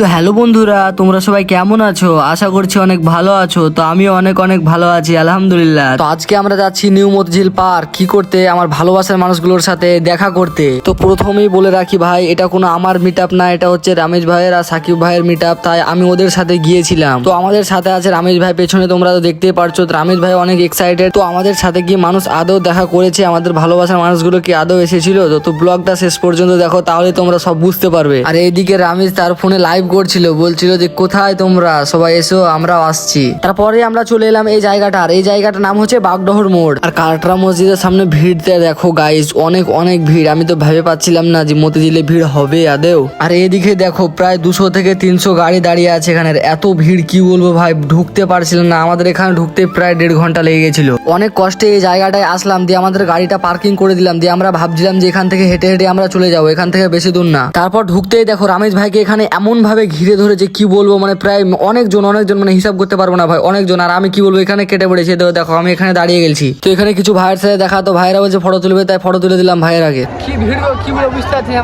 তো হ্যালো বন্ধুরা, তোমরা সবাই কেমন আছো? আশা করছি অনেক ভালো আছো। তো আমিও অনেক অনেক ভালো আছি, আলহামদুলিল্লাহ। তো আজকে আমরা যাচ্ছি নিউ মতিঝিল পার্ক। কি করতে? আমার ভালোবাসার মানুষগুলোর সাথে দেখা করতে। তো প্রথমেই বলে রাখি ভাই, এটা কোনো আমার মিট আপ না, এটা হচ্ছে রামেশ ভাইয়ের আর সাকিব ভাইয়ের মিট আপ। তাই আমি ওদের সাথে গিয়েছিলাম। তো আমাদের সাথে আছে রামেশ ভাই, পেছনে তোমরা তো দেখতেই পারছো। তো রামেশ ভাই অনেক এক্সাইটেড। তো আমাদের সাথে গিয়ে মানুষ আদৌ দেখা করেছে, আমাদের ভালোবাসার মানুষগুলো কি আদৌ এসেছিল? তো ব্লগটা শেষ পর্যন্ত দেখো, তাহলে তোমরা সব বুঝতে পারবে। আর এইদিকে রামেশ তার ফোনে লাইভ করছিল, বলছিল যে কোথায় তোমরা সবাই এসো, আমরাও আসছি। তারপরে আমরা চলে এলাম এই জায়গাটার। এই জায়গাটার নাম হচ্ছে বাগডহর মোড়। আর কাটরা মসজিদের সামনে ভিড়তে দেখো গাইস, অনেক অনেক ভিড়। আমি তো ভেবে পাচ্ছিলাম না যে মতিঝিলে ভিড় হবে আদেও। আর এদিকে দেখো প্রায় 200 থেকে 300 গাড়ি দাঁড়িয়ে আছে এখানে। এত ভিড় কি বলবো ভাই, ঢুকতে পারছিলাম না। আমাদের এখানে ঢুকতে প্রায় 1.5 ঘন্টা লেগে গেছিল। অনেক কষ্টে এই জায়গাটায় আসলাম, দিয়ে আমাদের গাড়িটা পার্কিং করে দিলাম। দিয়ে আমরা ভাবছিলাম যে এখান থেকে হেঁটে হেঁটে আমরা চলে যাবো, এখান থেকে বেশি দূর না। তারপর ঢুকতেই দেখো রামেশ ভাইকে এখানে এমন ভাবে ঘিরে ধরেছে, কি বলবো, মানে প্রায় অনেকজন মানে হিসাব করতে পারবো না ভাই, অনেকজন। আর আমি কি বলবো, এখানে কেটে পড়েছে। দেখো আমি এখানে দাঁড়িয়ে গেছি। তো এখানে কিছু ভাইয়ের সাথে দেখা, তো ভাইরা বলছে ফটো তুলবে, তাই ফটো তুলে দিলাম ভাইয়ের আগে। কি ভিড় গো, কি বলে বুঝতে পারছি না।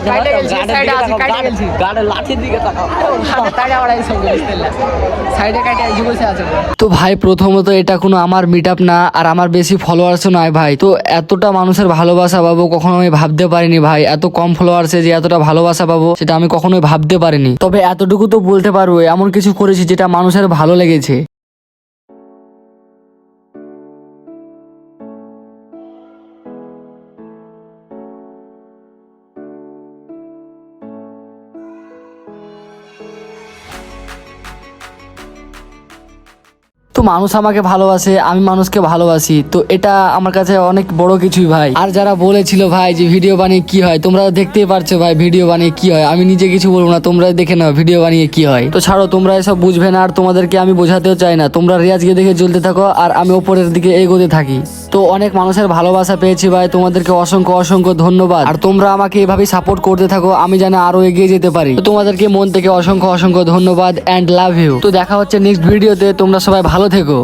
কাইটে গেলছি, সাইডে আছে, কাইটে গেলছি। গাড়ির লাঠির দিকে তাকাও। তাইডা ওড়াই সব বুঝতে না। সাইডে কাইটে আইছি বসে আছে। তো ভাই প্রথমত এটা কোনো আমার মিট আপ না, আর আমার বেশি ফলোয়ার্সও নয় ভাই। তো এতটা মানুষের ভালোবাসা পাবো কখনো আমি ভাবতে পারিনি ভাই। এত কম ফলোয়ার্সে যে এতটা ভালোবাসা পাবো সেটা আমি কখনোই ভাবতে পারিনি। তবে এতটুকু তো বলতে পারবো, এমন কিছু করেছি যেটা মানুষের ভালো লেগেছে। তো মানুষ আমাকে ভালোবাসে, আমি মানুষকে ভালোবাসি। তো এটা আমার কাছে অনেক বড় কিছুই ভাই। আর যারা বলেছিল ভাই যে ভিডিও বানিয়ে কি হয়, তোমরা দেখতেই পারছো ভাই ভিডিও বানিয়ে কি হয়। আমি নিজে কিছু বলবো না, তোমরা দেখে নাও ভিডিও বানিয়ে কি হয়। তো ছাড়ো, তোমরা এসব বুঝবে না, আর তোমাদেরকে আমি বোঝাতেও চাই না। তোমরা রিয়াজকে দেখে চলতে থাকো, আর আমি ওপরের দিকে এগোতে থাকি। তো অনেক মানুষের ভালোবাসা পেয়েছি ভাই, তোমাদেরকে অসংখ্য অসংখ্য ধন্যবাদ। আর তোমরা আমাকে এভাবেই সাপোর্ট করতে থাকো, আমি যেন আরো এগিয়ে যেতে পারি। তো তোমাদেরকে মন থেকে অসংখ্য অসংখ্য ধন্যবাদ এন্ড লাভ ইউ। তো দেখা হচ্ছে নেক্সট ভিডিওতে, তোমরা সবাই ভালো থেকো।